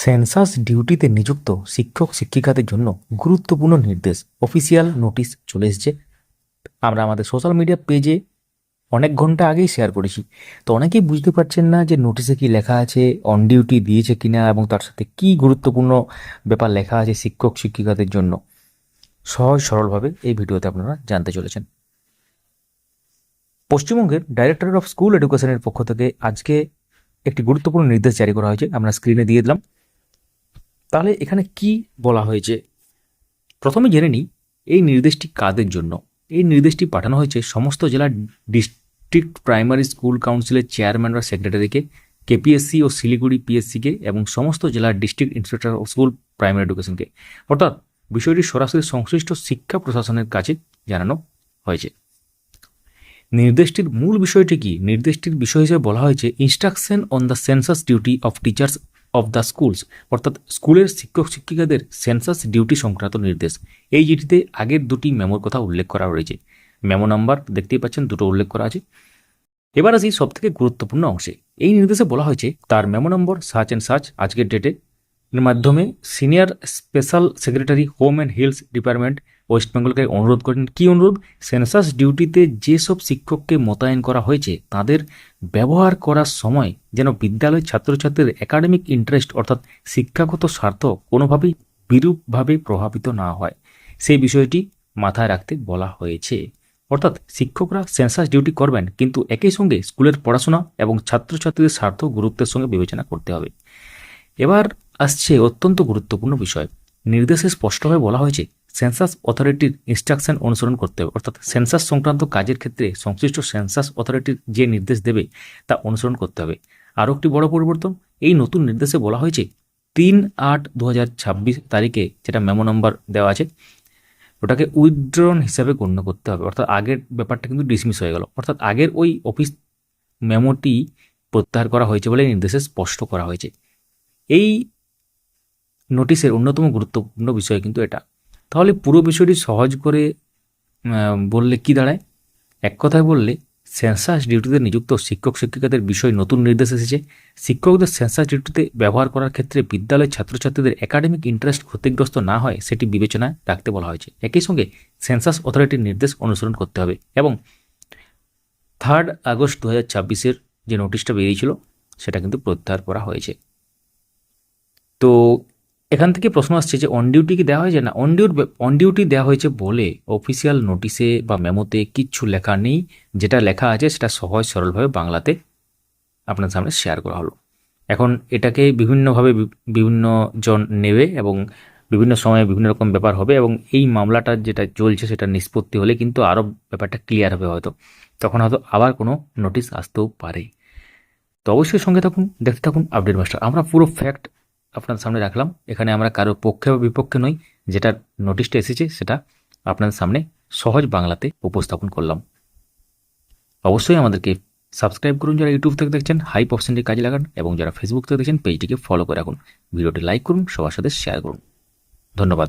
Census ডিউটিতে নিযুক্ত শিক্ষক শিক্ষিকাদের জন্য গুরুত্বপূর্ণ নির্দেশ অফিসিয়াল নোটিশ চলে এসেছে। আমরা আমাদের সোশ্যাল মিডিয়া পেজে অনেক ঘন্টা আগেই শেয়ার করেছি। তো অনেকেই বুঝতে পারছেন না যে নোটিশে কি লেখা আছে, অন ডিউটি দিয়েছে কিনা এবং তার সাথে কি গুরুত্বপূর্ণ ব্যাপার লেখা আছে শিক্ষক শিক্ষিকাদের জন্য। সহজ সরলভাবে এই ভিডিওতে আপনারা জানতে চলেছেন। পশ্চিমবঙ্গের ডাইরেক্টরেট অফ স্কুল এডুকেশনের পক্ষ থেকে আজকে একটি গুরুত্বপূর্ণ নির্দেশ জারি করা হয়েছে, আমরা স্ক্রিনে দিয়ে দিলাম। তাহলে এখানে কি বলা হয়েছে প্রথমে জেনে নিই। এই নির্দেশটি কাদের জন্য? এই নির্দেশটি পাঠানো হয়েছে সমস্ত জেলার ডিস্ট্রিক্ট প্রাইমারি স্কুল কাউন্সিলের চেয়ারম্যান বা সেক্রেটারিকে, কেপিএসসি ও শিলিগুড়ি পিএসসিকে এবং সমস্ত জেলার district inspector of school primary এডুকেশনকে। অর্থাৎ বিষয়টি সরাসরি সংশ্লিষ্ট শিক্ষা প্রশাসনের কাছে জানানো হয়েছে। নির্দেশটির মূল বিষয়টি কি? নির্দেশটির বিষয় হিসেবে বলা হয়েছে instruction on the census duty of teachers of the schools, অর্থাৎ স্কুলের শিক্ষক শিক্ষিকাদের সেন্সাস ডিউটি সংক্রান্ত নির্দেশ। এই চিঠিতে আগের দুটি মেমোর কথা উল্লেখ করা রয়েছে। মেমো নাম্বার দেখতেই পাচ্ছেন, দুটো উল্লেখ করা আছে। এবার আসি সব থেকে গুরুত্বপূর্ণ অংশে। এই নির্দেশে বলা হয়েছে তার memo number search and search আজকের ডেটে এর মাধ্যমে senior special secretary home and hills department west বেঙ্গলকে অনুরোধ করেন। কি অনুরোধ? সেন্সাস ডিউটিতে যেসব শিক্ষককে মোতায়েন করা হয়েছে তাদের ব্যবহার করার সময় যেন বিদ্যালয়ের ছাত্রছাত্রীদের একাডেমিক ইন্টারেস্ট অর্থাৎ শিক্ষাগত স্বার্থ কোনোভাবেই বিরূপভাবে প্রভাবিত না হয়, সেই বিষয়টি মাথায় রাখতে বলা হয়েছে। অর্থাৎ শিক্ষকরা সেন্সাস ডিউটি করবেন, কিন্তু একই সঙ্গে স্কুলের পড়াশোনা এবং ছাত্রছাত্রীদের স্বার্থ গুরুত্বের সঙ্গে বিবেচনা করতে হবে। এবার আসছে অত্যন্ত গুরুত্বপূর্ণ বিষয়। নির্দেশে স্পষ্টভাবে বলা হয়েছে সেন্সাস অথরিটির ইনস্ট্রাকশন অনুসরণ করতে হবে। অর্থাৎ সেন্সাস সংক্রান্ত কাজের ক্ষেত্রে সংশ্লিষ্ট সেন্সাস অথরিটির যে নির্দেশ দেবে তা অনুসরণ করতে হবে। আরও একটি বড় পরিবর্তন, এই নতুন নির্দেশে বলা হয়েছে 3/8/2026 তারিখে যেটা মেমো নম্বর দেওয়া আছে ওটাকে উইথড্রন হিসাবে গণ্য করতে হবে। অর্থাৎ আগের ব্যাপারটা কিন্তু ডিসমিস হয়ে গেল, অর্থাৎ আগের ওই অফিস মেমোটি প্রত্যাহার করা হয়েছে বলে নির্দেশে স্পষ্ট করা হয়েছে। এই নোটিশের অন্যতম গুরুত্বপূর্ণ বিষয় কিন্তু এটা। তাহলে পুরো বিষয়টি সহজ করে বললে কি দাঁড়ায়? এক কথায় বললে সেন্সাস ডিউটিতে নিযুক্ত শিক্ষক শিক্ষিকাদের বিষয়ে নতুন নির্দেশ এসেছে। শিক্ষকদের সেন্সাস ডিউটিতে ব্যবহার করার ক্ষেত্রে বিদ্যালয়ের ছাত্রছাত্রীদের একাডেমিক ইন্টারেস্ট ক্ষতিগ্রস্ত না হয় সেটি বিবেচনায় রাখতে বলা হয়েছে। একই সঙ্গে সেন্সাস অথরিটির নির্দেশ অনুসরণ করতে হবে এবং 3 আগস্ট 2026 যে নোটিশটা বেরিয়েছিল সেটা কিন্তু প্রত্যাহার করা হয়েছে। তো এখান থেকে প্রশ্ন আসছে যে অন ডিউটি কি দেওয়া হয়েছে? না, অন ডিউটি দেওয়া হয়েছে বলে অফিসিয়াল নোটিশে বা মেমোতে কিচ্ছু লেখা নেই। যেটা লেখা আছে সেটা সহজ সরলভাবে বাংলাতে আপনার সামনে শেয়ার করা হলো। এখন এটাকে বিভিন্নভাবে বিভিন্ন জন নেবে এবং বিভিন্ন সময়ে বিভিন্ন রকম ব্যাপার হবে এবং এই মামলাটা যেটা চলছে সেটা নিষ্পত্তি হলে কিন্তু আরও ব্যাপারটা ক্লিয়ার হবে। হয়তো তখন হয়তো আবার কোনো নোটিশ আসতেও পারে। তো অবশ্যই সঙ্গে থাকুন, দেখতে থাকুন আপডেট মাস্টার। আমরা পুরো ফ্যাক্ট আপনাদের সামনে রাখলাম। এখানে আমরা কারোর পক্ষে বা বিপক্ষে নই, যেটা নোটিশটা এসেছে সেটা আপনাদের সামনে সহজ বাংলাতে উপস্থাপন করলাম। অবশ্যই আমাদেরকে সাবস্ক্রাইব করুন যারা ইউটিউব থেকে দেখছেন, হাইপ অপশনটি কাজে লাগান, এবং যারা ফেসবুক থেকে দেখছেন পেজটিকে ফলো করে রাখুন। ভিডিওটি লাইক করুন, সবার সাথে শেয়ার করুন। ধন্যবাদ।